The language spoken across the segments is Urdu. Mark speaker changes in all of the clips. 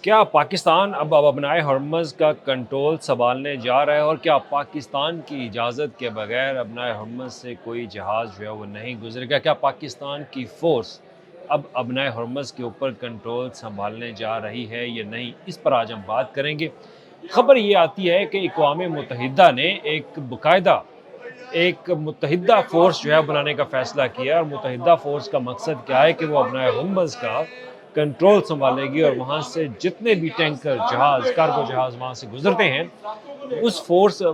Speaker 1: کیا پاکستان اب ابنائے ہرمز کا کنٹرول سنبھالنے جا رہا ہے اور کیا پاکستان کی اجازت کے بغیر ابنائے ہرمز سے کوئی جہاز جو ہے وہ نہیں گزرے گا؟ کیا پاکستان کی فورس اب ابنائے ہرمز کے اوپر کنٹرول سنبھالنے جا رہی ہے یا نہیں؟ اس پر آج ہم بات کریں گے۔ خبر یہ آتی ہے کہ اقوام متحدہ نے ایک متحدہ فورس جو ہے بنانے کا فیصلہ کیا، اور متحدہ فورس کا مقصد کیا ہے کہ وہ ابنائے ہرمز کا کنٹرول سنبھالے گی، اور وہاں سے جتنے بھی ٹینکر جہاز کارگو جہاز وہاں سے گزرتے ہیں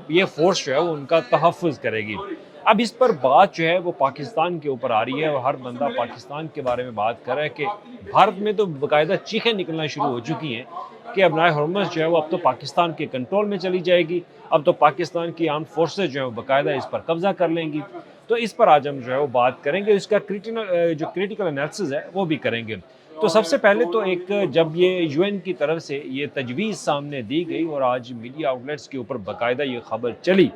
Speaker 1: یہ فورس جو ہے وہ ان کا تحفظ کرے گی۔ اب اس پر بات جو ہے وہ پاکستان کے اوپر آ رہی ہے، اور ہر بندہ پاکستان کے بارے میں بات کر رہا ہے کہ بھارت میں تو باقاعدہ چیخیں نکلنا شروع ہو چکی ہیں کہ ابنائے ہرمز جو ہے وہ اب تو پاکستان کے کنٹرول میں چلی جائے گی، اب تو پاکستان کی آرمڈ فورسز جو ہے وہ باقاعدہ اس پر قبضہ کر لیں گی۔ تو اس پر آج ہم جو ہے وہ بات کریں گے، اس کا کریٹیکل انالیسس ہے وہ بھی کریں گے۔ تو سب سے پہلے تو جب یہ یو این کی طرف سے یہ تجویز سامنے دی گئی اور آج میڈیا آؤٹلیٹس کے اوپر باقاعدہ یہ خبر چلی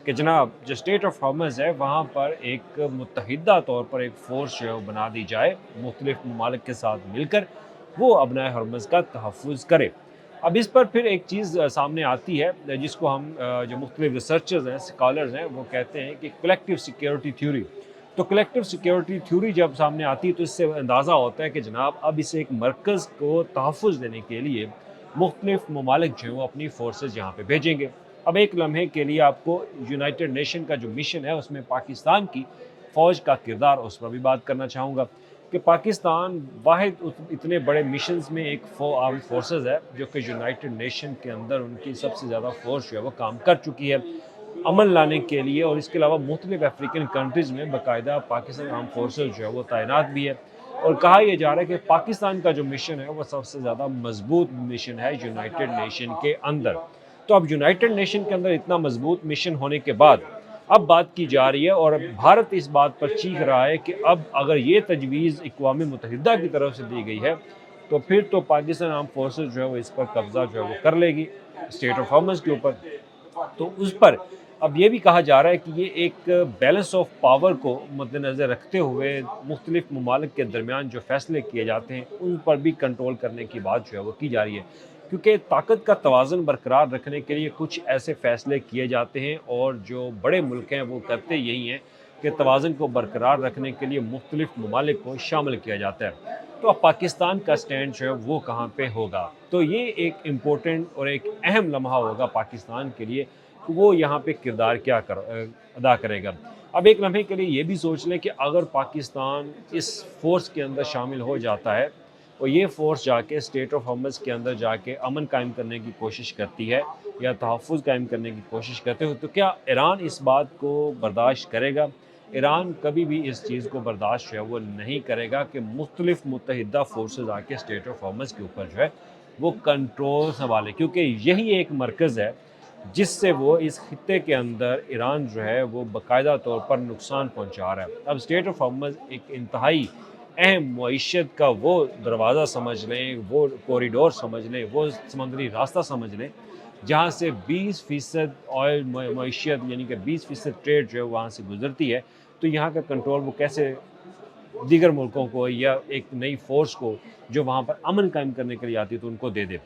Speaker 1: کہ جناب جو اسٹیٹ آف ہرمز ہے وہاں پر ایک متحدہ طور پر ایک فورس جو ہے وہ بنا دی جائے، مختلف ممالک کے ساتھ مل کر وہ ابنائے ہرمز کا تحفظ کرے۔ اب اس پر پھر ایک چیز سامنے آتی ہے جس کو ہم جو مختلف ریسرچرز ہیں، اسکالرز ہیں، وہ کہتے ہیں کہ کلیکٹیو سیکیورٹی تھیوری۔ تو کلیکٹیو سیکیورٹی تھیوری جب سامنے آتی ہے تو اس سے اندازہ ہوتا ہے کہ جناب اب اسے ایک مرکز کو تحفظ دینے کے لیے مختلف ممالک جو ہیں وہ اپنی فورسز یہاں پہ بھیجیں گے۔ اب ایک لمحے کے لیے آپ کو یونائٹڈ نیشن کا جو مشن ہے اس میں پاکستان کی فوج کا کردار، اس پر بھی بات کرنا چاہوں گا کہ پاکستان واحد اتنے بڑے مشنز میں ایک آرم فورسز ہے جو کہ یونائٹڈ نیشن کے اندر ان کی سب سے زیادہ فورس جو ہے وہ کام کر چکی ہے امن لانے کے لیے، اور اس کے علاوہ مختلف افریقن کنٹریز میں باقاعدہ پاکستان آرم فورسز جو ہے وہ تعینات بھی ہے، اور کہا یہ جا رہا ہے کہ پاکستان کا جو مشن ہے وہ سب سے زیادہ مضبوط مشن ہے یونائٹڈ نیشن کے اندر۔ تو اب یونائٹڈ نیشن کے اندر اتنا مضبوط مشن ہونے کے بعد اب بات کی جا رہی ہے، اور بھارت اس بات پر چیخ رہا ہے کہ اب اگر یہ تجویز اقوام متحدہ کی طرف سے دی گئی ہے تو پھر تو پاکستان آرم فورسز جو ہے وہ اس پر قبضہ جو ہے وہ کر لے گی اسٹیٹ آف ہرمز کے اوپر۔ تو اس پر اب یہ بھی کہا جا رہا ہے کہ یہ ایک بیلنس آف پاور کو مد نظر رکھتے ہوئے مختلف ممالک کے درمیان جو فیصلے کیے جاتے ہیں ان پر بھی کنٹرول کرنے کی بات جو ہے وہ کی جا رہی ہے، کیونکہ طاقت کا توازن برقرار رکھنے کے لیے کچھ ایسے فیصلے کیے جاتے ہیں، اور جو بڑے ملک ہیں وہ کرتے یہی ہیں کہ توازن کو برقرار رکھنے کے لیے مختلف ممالک کو شامل کیا جاتا ہے۔ تو اب پاکستان کا سٹینڈ جو ہے وہ کہاں پہ ہوگا؟ تو یہ ایک امپورٹنٹ اور ایک اہم لمحہ ہوگا پاکستان کے لیے کہ وہ یہاں پہ کردار کیا ادا کرے گا۔ اب ایک لمحے کے لیے یہ بھی سوچ لیں کہ اگر پاکستان اس فورس کے اندر شامل ہو جاتا ہے اور یہ فورس جا کے اسٹیٹ آف ہرمز کے اندر جا کے امن قائم کرنے کی کوشش کرتی ہے یا تحفظ قائم کرنے کی کوشش کرتے ہو، تو کیا ایران اس بات کو برداشت کرے گا؟ ایران کبھی بھی اس چیز کو برداشت جو ہے وہ نہیں کرے گا کہ مختلف متحدہ فورسز آ کے اسٹیٹ آف ہرمز کے اوپر جو ہے وہ کنٹرول سنبھالے، کیونکہ یہی ایک مرکز ہے جس سے وہ اس خطے کے اندر ایران جو ہے وہ باقاعدہ طور پر نقصان پہنچا رہا ہے۔ اب اسٹیٹ آف ہرمز ایک انتہائی اہم معیشت کا وہ دروازہ سمجھ لیں، وہ کوریڈور سمجھ لیں، وہ سمندری راستہ سمجھ لیں جہاں سے 20% آئل معیشت یعنی کہ 20% ٹریڈ جو ہے وہاں سے گزرتی ہے، تو یہاں کا کنٹرول وہ کیسے دیگر ملکوں کو یا ایک نئی فورس کو جو وہاں پر امن قائم کرنے کے لیے آتی ہے تو ان کو دے دے؟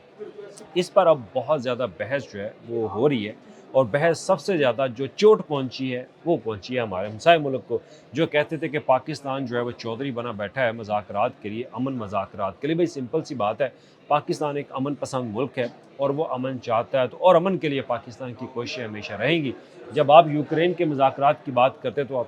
Speaker 1: اس پر اب بہت زیادہ بحث جو ہے وہ ہو رہی ہے، اور بحث سب سے زیادہ جو چوٹ پہنچی ہے وہ پہنچی ہے ہمارے ہمسائے ملک کو، جو کہتے تھے کہ پاکستان جو ہے وہ چودھری بنا بیٹھا ہے مذاکرات کے لیے، امن مذاکرات کے لیے۔ بھائی سمپل سی بات ہے، پاکستان ایک امن پسند ملک ہے اور وہ امن چاہتا ہے، تو اور امن کے لیے پاکستان کی کوششیں ہمیشہ رہیں گی۔ جب آپ یوکرین کے مذاکرات کی بات کرتے تو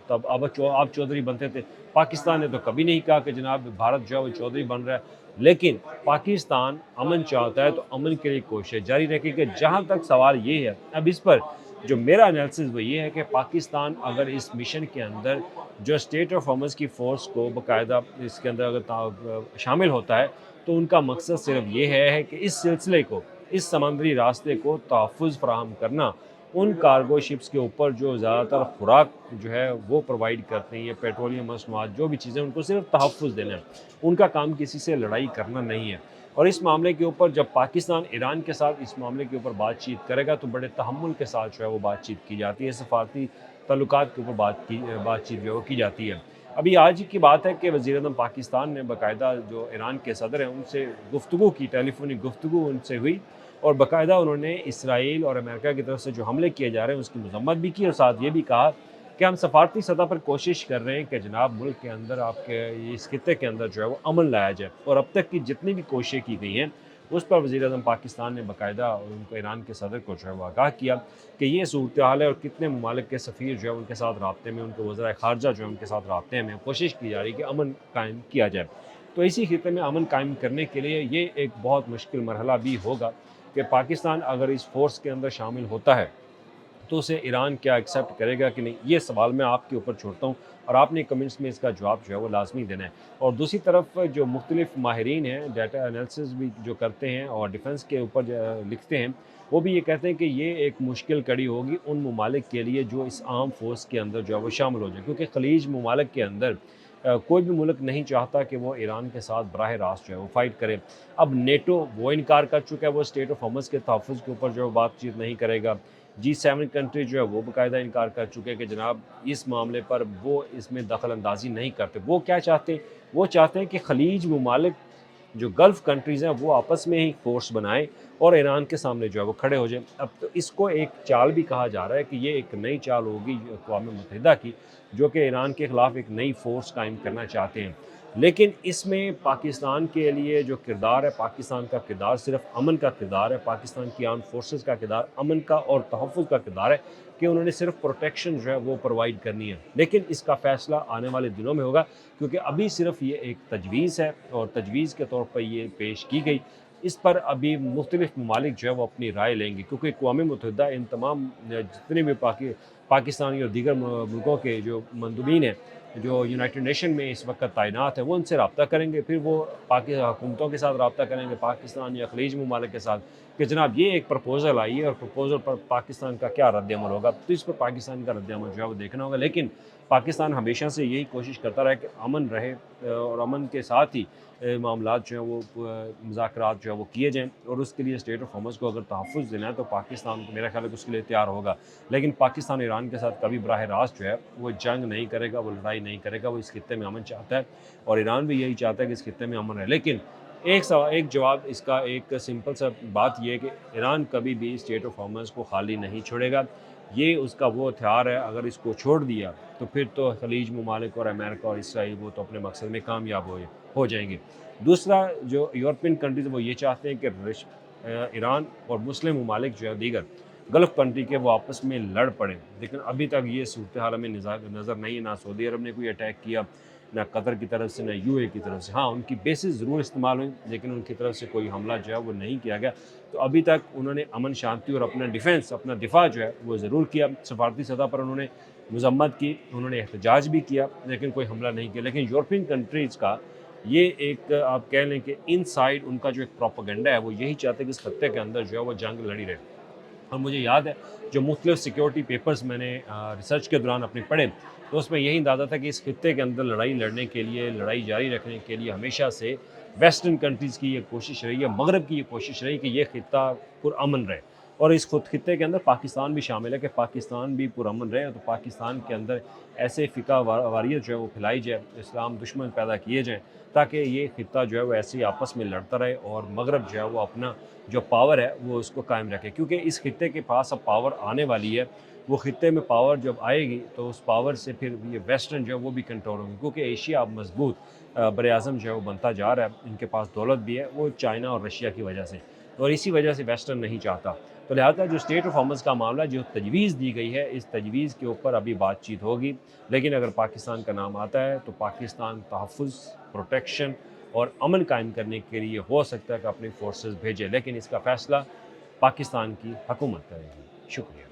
Speaker 1: آپ چودھری بنتے تھے۔ پاکستان نے تو کبھی نہیں کہا کہ جناب بھارت جو ہے وہ چودھری بن رہا ہے، لیکن پاکستان امن چاہتا ہے تو امن کے لیے کوششیں جاری رکھے گی۔ جہاں تک سوال یہ ہے، اب اس پر جو میرا انالیسس وہ یہ ہے کہ پاکستان اگر اس مشن کے اندر جو اسٹیٹ آف ہرمز کی فورس کو باقاعدہ اس کے اندر اگر شامل ہوتا ہے تو ان کا مقصد صرف یہ ہے کہ اس سلسلے کو، اس سمندری راستے کو تحفظ فراہم کرنا، ان کارگو شپس کے اوپر جو زیادہ تر خوراک جو ہے وہ پرووائڈ کرتے ہیں، یہ پیٹرولیم مصنوعات جو بھی چیزیں، ان کو صرف تحفظ دینا ہے، ان کا کام کسی سے لڑائی کرنا نہیں ہے۔ اور اس معاملے کے اوپر جب پاکستان ایران کے ساتھ اس معاملے کے اوپر بات چیت کرے گا تو بڑے تحمل کے ساتھ جو ہے وہ بات چیت کی جاتی ہے، سفارتی تعلقات کے اوپر بات چیت جو ہے وہ کی جاتی ہے۔ ابھی آج کی بات ہے کہ وزیر اعظم پاکستان نے باقاعدہ جو ایران کے صدر ہیں ان سے گفتگو کی، ٹیلی فونک گفتگو ان سے ہوئی، اور باقاعدہ انہوں نے اسرائیل اور امریکہ کی طرف سے جو حملے کیے جا رہے ہیں اس کی مذمت بھی کی، اور ساتھ یہ بھی کہا کہ ہم سفارتی سطح پر کوشش کر رہے ہیں کہ جناب ملک کے اندر آپ کے اس خطے کے اندر جو ہے وہ امن لایا جائے، اور اب تک کی جتنی بھی کوششیں کی گئی ہیں اس پر وزیر اعظم پاکستان نے باقاعدہ ان کو ایران کے صدر کو جو ہے وہ آگاہ کیا کہ یہ صورتحال ہے، اور کتنے ممالک کے سفیر جو ہے ان کے ساتھ رابطے میں، ان کے وزرائے خارجہ جو ہے ان کے ساتھ رابطے میں، کوشش کی جا رہی ہے کہ امن قائم کیا جائے۔ تو اسی خطے میں امن قائم کرنے کے لیے یہ ایک بہت مشکل مرحلہ بھی ہوگا کہ پاکستان اگر اس فورس کے اندر شامل ہوتا ہے تو اسے ایران کیا ایکسیپٹ کرے گا کہ نہیں، یہ سوال میں آپ کے اوپر چھوڑتا ہوں، اور آپ نے کمنٹس میں اس کا جواب جو ہے وہ لازمی دینا ہے۔ اور دوسری طرف جو مختلف ماہرین ہیں، ڈیٹا انالیسس بھی جو کرتے ہیں اور ڈیفنس کے اوپر لکھتے ہیں، وہ بھی یہ کہتے ہیں کہ یہ ایک مشکل کڑی ہوگی ان ممالک کے لیے جو اس عام فورس کے اندر جو ہے وہ شامل ہو جائے، کیونکہ خلیج ممالک کے اندر کوئی بھی ملک نہیں چاہتا کہ وہ ایران کے ساتھ براہ راست جو ہے وہ فائٹ کرے۔ اب نیٹو وہ انکار کر چکا ہے، وہ اسٹیٹ آف ہارمز کے تحفظ کے اوپر جو ہے بات چیت نہیں کرے گا۔ G7 کنٹری جو ہے وہ باقاعدہ انکار کر چکے کہ جناب اس معاملے پر وہ اس میں دخل اندازی نہیں کرتے۔ وہ کیا چاہتے ہیں؟ وہ چاہتے ہیں کہ خلیج ممالک جو گلف کنٹریز ہیں وہ آپس میں ہی فورس بنائیں اور ایران کے سامنے جو ہے وہ کھڑے ہو جائیں۔ اب تو اس کو ایک چال بھی کہا جا رہا ہے کہ یہ ایک نئی چال ہوگی اقوام متحدہ کی، جو کہ ایران کے خلاف ایک نئی فورس قائم کرنا چاہتے ہیں۔ لیکن اس میں پاکستان کے لیے جو کردار ہے، پاکستان کا کردار صرف امن کا کردار ہے، پاکستان کی آرم فورسز کا کردار امن کا اور تحفظ کا کردار ہے کہ انہوں نے صرف پروٹیکشن جو ہے وہ پرووائڈ کرنی ہے۔ لیکن اس کا فیصلہ آنے والے دنوں میں ہوگا، کیونکہ ابھی صرف یہ ایک تجویز ہے اور تجویز کے طور پر یہ پیش کی گئی۔ اس پر ابھی مختلف ممالک جو ہے وہ اپنی رائے لیں گے، کیونکہ اقوام متحدہ ان تمام جتنے بھی پاکستانی اور دیگر ملکوں کے جو مندوبین ہیں جو یونائٹڈ نیشن میں اس وقت تعینات ہیں، وہ ان سے رابطہ کریں گے، پھر وہ حکومتوں کے ساتھ رابطہ کریں گے، پاکستان یا خلیج ممالک کے ساتھ، کہ جناب یہ ایک پرپوزل آئی ہے اور پرپوزل پر پاکستان کا کیا رد عمل ہوگا۔ تو اس پر پاکستان کا رد عمل جو ہے وہ دیکھنا ہوگا، لیکن پاکستان ہمیشہ سے یہی کوشش کرتا رہا کہ امن رہے، اور امن کے ساتھ ہی معاملات جو ہیں وہ مذاکرات جو ہے وہ کیے جائیں، اور اس کے لیے اسٹیٹ آف ہارمز کو اگر تحفظ دینا ہے تو پاکستان کو میرا خیال ہے کہ اس کے لیے تیار ہوگا۔ لیکن پاکستان ایران کے ساتھ کبھی براہ راست جو ہے وہ جنگ نہیں کرے گا، وہ لڑائی نہیں کرے گا، وہ اس خطے میں امن چاہتا ہے، اور ایران بھی یہی چاہتا ہے کہ اس خطے میں امن رہے۔ لیکن ایک جواب اس کا ایک سمپل سا بات یہ ہے کہ ایران کبھی بھی اسٹیٹ آف ہارمز کو خالی نہیں چھوڑے گا، یہ اس کا وہ ہتھیار ہے، اگر اس کو چھوڑ دیا تو پھر تو خلیج ممالک اور امریکہ اور اسرائیل وہ تو اپنے مقصد میں کامیاب ہو جائیں گے۔ دوسرا جو یورپین کنٹریز وہ یہ چاہتے ہیں کہ ایران اور مسلم ممالک جو ہے دیگر گلف کنٹری کے وہ آپس میں لڑ پڑیں، لیکن ابھی تک یہ صورتحال ہمیں نظر نہیں ہے، نہ سعودی عرب نے کوئی اٹیک کیا، نہ قطر کی طرف سے، نہ UAE کی طرف سے۔ ہاں ان کی بیسز ضرور استعمال ہوئی، لیکن ان کی طرف سے کوئی حملہ جو ہے وہ نہیں کیا گیا۔ تو ابھی تک انہوں نے امن شانتی اور اپنا ڈیفنس، اپنا دفاع جو ہے وہ ضرور کیا، سفارتی سطح پر انہوں نے مذمت کی، انہوں نے احتجاج بھی کیا، لیکن کوئی حملہ نہیں کیا۔ لیکن یورپین کنٹریز کا یہ ایک آپ کہہ لیں کہ ان سائڈ ان کا جو ایک پروپیگنڈا ہے وہ یہی چاہتے ہیں کہ اس خطے کے اندر جو ہے وہ جنگ لڑی رہے۔ اور مجھے یاد ہے جو مختلف سیکیورٹی پیپرز میں نے ریسرچ کے دوران اپنے پڑھے، تو اس میں یہی اندازہ تھا کہ اس خطے کے اندر لڑائی لڑنے کے لیے، لڑائی جاری رکھنے کے لیے ہمیشہ سے ویسٹرن کنٹریز کی یہ کوشش رہی ہے، مغرب کی یہ کوشش رہی کہ یہ خطہ پرامن رہے، اور اس خطے کے اندر پاکستان بھی شامل ہے کہ پاکستان بھی پرامن رہے۔ تو پاکستان کے اندر ایسے فقہ واریت جو ہے وہ پھیلائی جائے، اسلام دشمن پیدا کیے جائیں، تاکہ یہ خطہ جو ہے وہ ایسے ہی آپس میں لڑتا رہے، اور مغرب جو ہے وہ اپنا جو پاور ہے وہ اس کو قائم رکھے، کیونکہ اس خطے کے پاس اب پاور آنے والی ہے۔ وہ خطے میں پاور جب آئے گی تو اس پاور سے پھر یہ ویسٹرن جو ہے وہ بھی کنٹرول ہوگی، کیونکہ ایشیا اب مضبوط بر اعظم جو ہے وہ بنتا جا رہا ہے، ان کے پاس دولت بھی ہے، وہ چائنا اور رشیا کی وجہ سے، اور اسی وجہ سے ویسٹرن نہیں چاہتا۔ تو لہٰذا جو اسٹیٹ آف ہارمز کا معاملہ جو تجویز دی گئی ہے، اس تجویز کے اوپر ابھی بات چیت ہوگی، لیکن اگر پاکستان کا نام آتا ہے تو پاکستان تحفظ، پروٹیکشن اور امن قائم کرنے کے لیے ہو سکتا ہے کہ اپنی فورسز بھیجے، لیکن اس کا فیصلہ پاکستان کی حکومت کرے گی۔ شکریہ۔